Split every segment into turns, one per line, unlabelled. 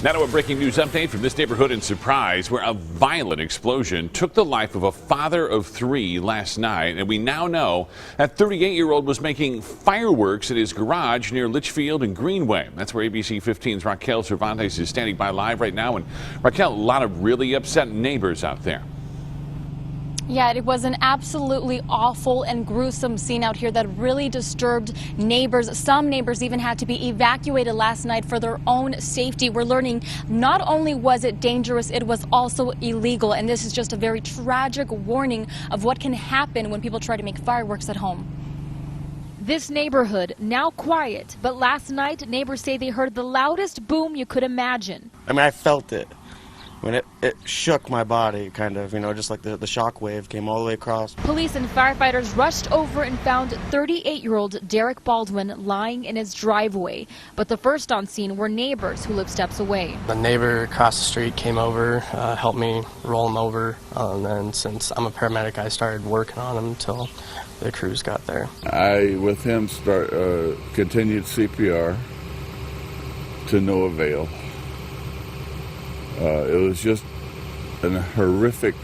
Now to a breaking news update from this neighborhood in Surprise, where a violent explosion took the life of a father of 3 last night. And we now know that 38-year-old was making fireworks at his garage near Litchfield and Greenway. That's where ABC 15's Raquel Cervantes is standing by live right now. And Raquel, a lot of really upset neighbors out there.
Yeah, it was an absolutely awful and gruesome scene out here that really disturbed neighbors. Some neighbors even had to be evacuated last night for their own safety. We're learning not only was it dangerous, it was also illegal. And this is just a very tragic warning of what can happen when people try to make fireworks at home.
This neighborhood, now quiet, but last night neighbors say they heard the loudest boom you could imagine.
I mean, I felt it. When it shook my body, kind of, just like the shock wave came all the way across.
Police and firefighters rushed over and found 38-year-old Derek Baldwin lying in his driveway. But the first on scene were neighbors who lived steps away.
The neighbor across the street came over, helped me roll him over, and then since I'm a paramedic, I started working on him until the crews got there.
I, with him, continued CPR to no avail. It was just a horrific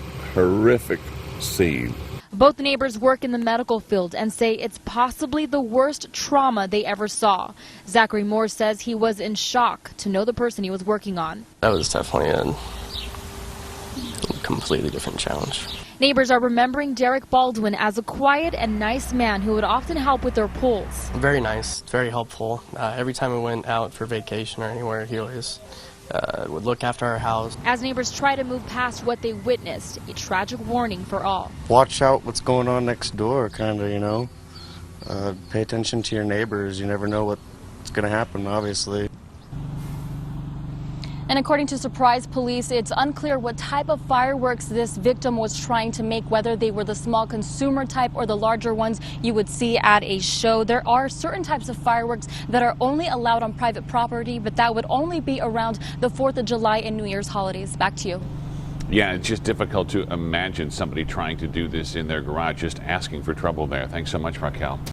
scene.
Both neighbors work in the medical field and say it's possibly the worst trauma they ever saw. Zachary Moore says he was in shock to know the person he was working on.
That was definitely a completely different challenge.
Neighbors are remembering Derek Baldwin as a quiet and nice man who would often help with their pools.
Very nice, very helpful. Every time we went out for vacation or anywhere, he always would look after our house.
As neighbors try to move past what they witnessed, a tragic warning for all.
Watch out what's going on next door, kind of, Pay attention to your neighbors. You never know what's going to happen, obviously.
And according to Surprise Police, it's unclear what type of fireworks this victim was trying to make, whether they were the small consumer type or the larger ones you would see at a show. There are certain types of fireworks that are only allowed on private property, but that would only be around the 4th of July and New Year's holidays. Back to you.
Yeah, it's just difficult to imagine somebody trying to do this in their garage, just asking for trouble there. Thanks so much, Raquel.